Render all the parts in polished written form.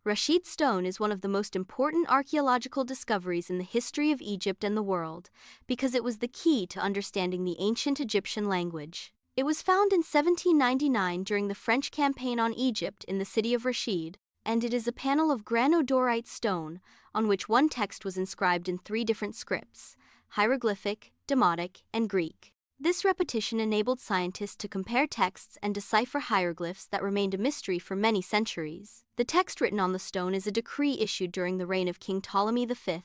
Rashid Stone is one of the most important archaeological discoveries in the history of Egypt and the world, because it was the key to understanding the ancient Egyptian language. It was found in 1799 during the French campaign on Egypt in the city of Rashid, and it is a panel of granodiorite stone, on which one text was inscribed in 3 different scripts: hieroglyphic, Demotic, and Greek. This repetition enabled scientists to compare texts and decipher hieroglyphs that remained a mystery for many centuries. The text written on the stone is a decree issued during the reign of King Ptolemy V,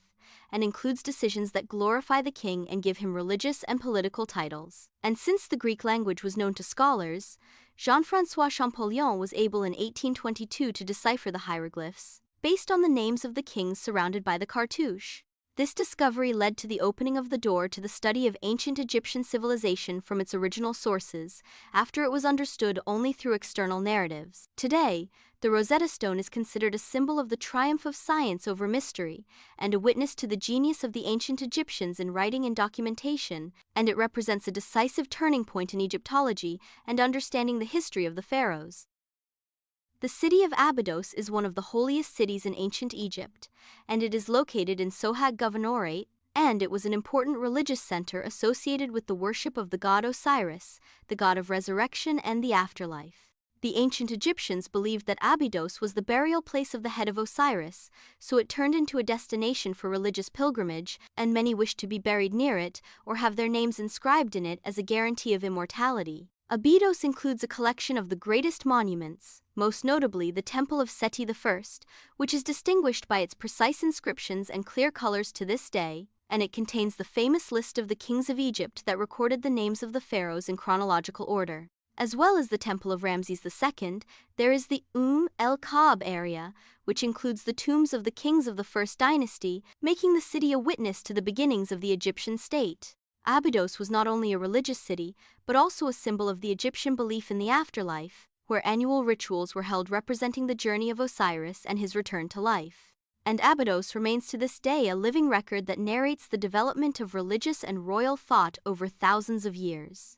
and includes decisions that glorify the king and give him religious and political titles. And since the Greek language was known to scholars, Jean-François Champollion was able in 1822 to decipher the hieroglyphs, based on the names of the kings surrounded by the cartouche. This discovery led to the opening of the door to the study of ancient Egyptian civilization from its original sources, after it was understood only through external narratives. Today, the Rosetta Stone is considered a symbol of the triumph of science over mystery, and a witness to the genius of the ancient Egyptians in writing and documentation, and it represents a decisive turning point in Egyptology and understanding the history of the pharaohs. The city of Abydos is one of the holiest cities in ancient Egypt, and it is located in Sohag Governorate, and it was an important religious center associated with the worship of the god Osiris, the god of resurrection and the afterlife. The ancient Egyptians believed that Abydos was the burial place of the head of Osiris, so it turned into a destination for religious pilgrimage, and many wished to be buried near it or have their names inscribed in it as a guarantee of immortality. Abydos includes a collection of the greatest monuments, most notably the Temple of Seti I, which is distinguished by its precise inscriptions and clear colors to this day, and it contains the famous list of the kings of Egypt that recorded the names of the pharaohs in chronological order. As well as the Temple of Ramses II, there is the el-Ka'b area, which includes the tombs of the kings of the First Dynasty, making the city a witness to the beginnings of the Egyptian state. Abydos was not only a religious city, but also a symbol of the Egyptian belief in the afterlife, where annual rituals were held representing the journey of Osiris and his return to life. And Abydos remains to this day a living record that narrates the development of religious and royal thought over thousands of years.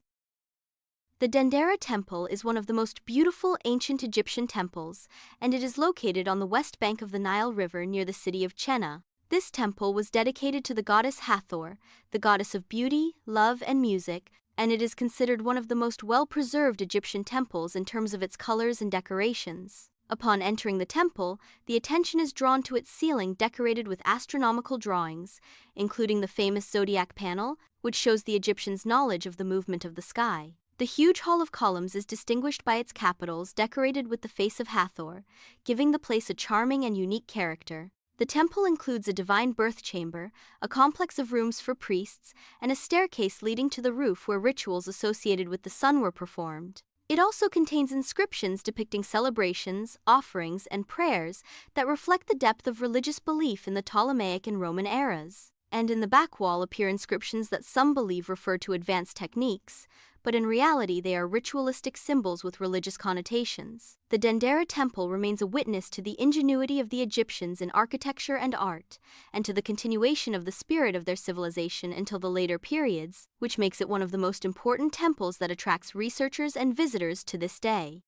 The Dendera Temple is one of the most beautiful ancient Egyptian temples, and it is located on the west bank of the Nile River near the city of Chena. This temple was dedicated to the goddess Hathor, the goddess of beauty, love, and music, and it is considered one of the most well-preserved Egyptian temples in terms of its colors and decorations. Upon entering the temple, the attention is drawn to its ceiling decorated with astronomical drawings, including the famous zodiac panel, which shows the Egyptians' knowledge of the movement of the sky. The huge hall of columns is distinguished by its capitals decorated with the face of Hathor, giving the place a charming and unique character. The temple includes a divine birth chamber, a complex of rooms for priests, and a staircase leading to the roof where rituals associated with the sun were performed. It also contains inscriptions depicting celebrations, offerings, and prayers that reflect the depth of religious belief in the Ptolemaic and Roman eras. And in the back wall appear inscriptions that some believe refer to advanced techniques, but in reality they are ritualistic symbols with religious connotations. The Dendera Temple remains a witness to the ingenuity of the Egyptians in architecture and art, and to the continuation of the spirit of their civilization until the later periods, which makes it one of the most important temples that attracts researchers and visitors to this day.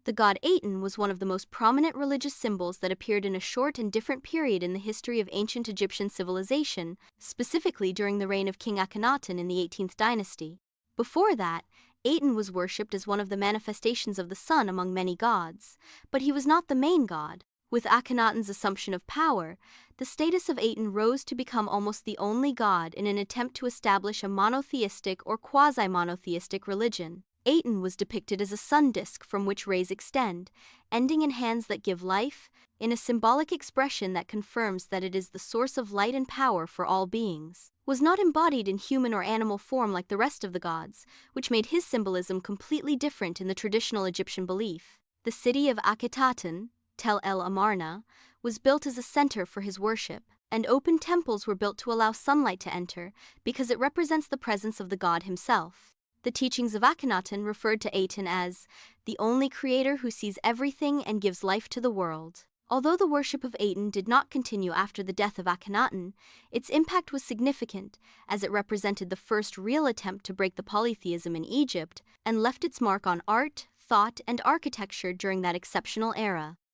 The god Aten was one of the most prominent religious symbols that appeared in a short and different period in the history of ancient Egyptian civilization, specifically during the reign of King Akhenaten in the 18th dynasty. Before that, Aten was worshipped as one of the manifestations of the sun among many gods, but he was not the main god. With Akhenaten's assumption of power, the status of Aten rose to become almost the only god in an attempt to establish a monotheistic or quasi-monotheistic religion. Aten was depicted as a sun disk from which rays extend, ending in hands that give life, in a symbolic expression that confirms that it is the source of light and power for all beings. Was not embodied in human or animal form like the rest of the gods, which made his symbolism completely different in the traditional Egyptian belief. The city of Akhetaten, Tel El Amarna, was built as a center for his worship, and open temples were built to allow sunlight to enter, because it represents the presence of the god himself. The teachings of Akhenaten referred to Aten as the only creator who sees everything and gives life to the world. Although the worship of Aten did not continue after the death of Akhenaten, its impact was significant, as it represented the first real attempt to break the polytheism in Egypt, and left its mark on art, thought, and architecture during that exceptional era.